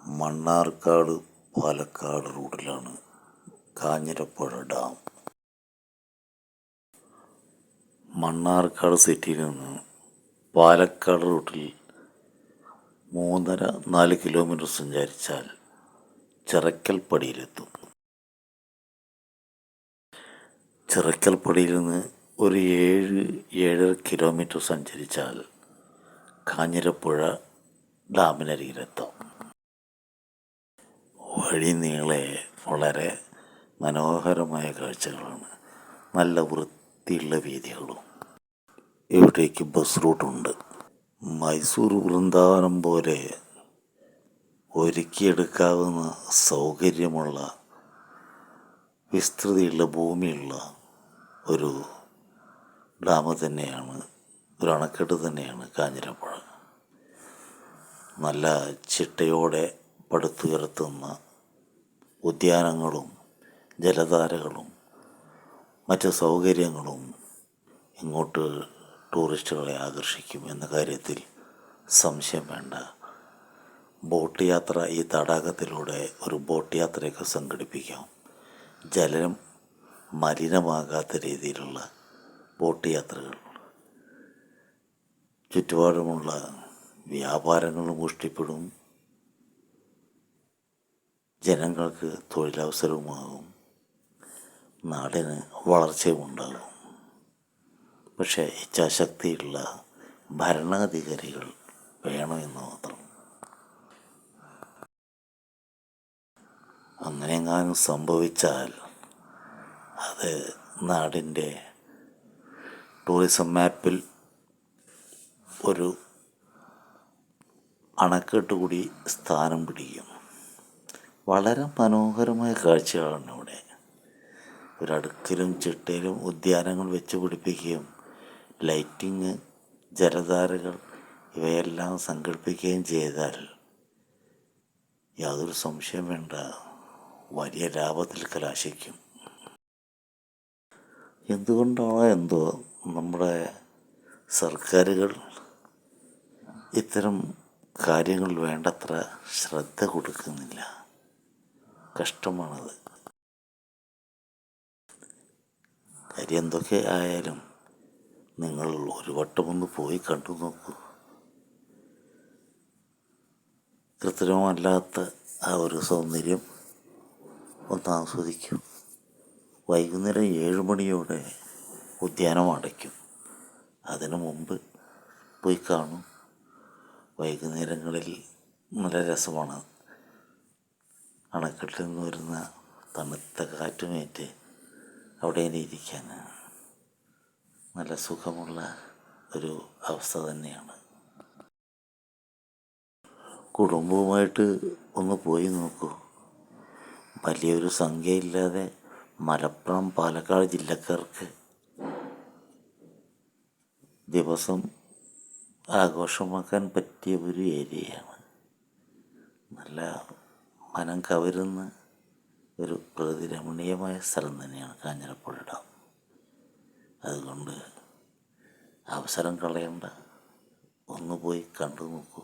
Mannarkkad Palakkad റൂട്ടിലാണ് Kanjirappuzha dam. Mannarkkad സിറ്റിയിൽ നിന്ന് പാലക്കാട് റൂട്ടിൽ 3.5-4 കിലോമീറ്റർ സഞ്ചരിച്ചാൽ ചിറക്കൽപ്പടിയിലെത്തും. ചിറക്കൽപ്പടിയിൽ നിന്ന് ഒരു 7-7.5 കിലോമീറ്റർ സഞ്ചരിച്ചാൽ കാഞ്ഞിരപ്പുഴ ഡാമിനരികിലെത്താം. വഴി നീളെ വളരെ മനോഹരമായ കാഴ്ചകളാണ്. നല്ല വൃത്തിയുള്ള വീഥികളും. ഇവിടേക്ക് ബസ് റൂട്ടുണ്ട്. മൈസൂർ വൃന്ദാവനം പോലെ ഒരുക്കിയെടുക്കാവുന്ന സൗകര്യമുള്ള വിസ്തൃതിയുള്ള ഭൂമിയുള്ള ഒരു ഡാം തന്നെയാണ്, ഒരു അണക്കെട്ട് തന്നെയാണ് കാഞ്ഞിരപ്പുഴ. നല്ല ചിട്ടയോടെ പടുത്തുയർത്തുന്ന ഉദ്യാനങ്ങളും ജലധാരകളും മറ്റ് സൗകര്യങ്ങളും ഇങ്ങോട്ട് ടൂറിസ്റ്റുകളെ ആകർഷിക്കും എന്ന കാര്യത്തിൽ സംശയം വേണ്ട. ബോട്ട് യാത്ര, ഈ തടാകത്തിലൂടെ ഒരു ബോട്ട് യാത്രയൊക്കെ സംഘടിപ്പിക്കാം. ജലം മലിനമാകാത്ത രീതിയിലുള്ള ബോട്ട് യാത്രകൾ. ചുറ്റുപാടുമുള്ള വ്യാപാരങ്ങളും പുഷ്ടിപ്പെടും, ജനങ്ങൾക്ക് തൊഴിലവസരവുമാകും, നാടിന് വളർച്ചയും ഉണ്ടാകും. പക്ഷേ ഇച്ഛാശക്തിയുള്ള ഭരണാധികാരികൾ വേണമെന്ന് മാത്രം. അങ്ങനെയെങ്ങാനും സംഭവിച്ചാൽ അത് നാടിൻ്റെ ടൂറിസം മാപ്പിൽ ഒരു അണക്കെട്ട് കൂടി സ്ഥാനം പിടിക്കും. വളരെ മനോഹരമായ കാഴ്ചകളാണ് ഇവിടെ. ഒരടുക്കിലും ചിട്ടയിലും ഉദ്യാനങ്ങൾ വെച്ച് പിടിപ്പിക്കുകയും ലൈറ്റിങ്, ജലധാരകൾ ഇവയെല്ലാം സംഘടിപ്പിക്കുകയും ചെയ്താൽ യാതൊരു സംശയം വേണ്ട, വലിയ ലാഭത്തിൽ കലാശിക്കും. എന്തുകൊണ്ടാണോ എന്തോ നമ്മുടെ സർക്കാരുകൾ ഇത്തരം കാര്യങ്ങൾ വേണ്ടത്ര ശ്രദ്ധ കൊടുക്കുന്നില്ല. കഷ്ടമാണത്. കാര്യം എന്തൊക്കെ ആയാലും നിങ്ങൾ ഒരു വട്ടമൊന്ന് പോയി കണ്ടു നോക്കൂ. കൃത്രിമമല്ലാത്ത ആ ഒരു സൗന്ദര്യം ഒന്ന് ആസ്വദിക്കൂ. വൈകുന്നേരം 7 മണിയോടെ ഉദ്യാനം അടയ്ക്കും. അതിനു മുമ്പ് പോയി കാണും. വൈകുന്നേരങ്ങളിൽ നല്ല രസമാണ്. അണക്കെട്ടിൽ നിന്ന് വരുന്ന തണുത്ത കാറ്റുമേറ്റ് അവിടെ ഇരിക്കാൻ നല്ല സുഖമുള്ള ഒരു അവസ്ഥ തന്നെയാണ്. കുടുംബവുമായിട്ട് ഒന്ന് പോയി നോക്കൂ. വലിയൊരു സംഖ്യയില്ലാതെ മലപ്പുറം, പാലക്കാട് ജില്ലക്കാർക്ക് ദിവസം ആഘോഷമാക്കാൻ പറ്റിയ ഒരു ഏരിയയാണ്. നല്ല മനം കവരുന്ന ഒരു പ്രകൃതി രമണീയമായ സ്ഥലം തന്നെയാണ് കാഞ്ഞിരപ്പുഴ ഡാം. അതുകൊണ്ട് അവസരം കളയണ്ട, ഒന്ന് പോയി കണ്ടു നോക്കൂ.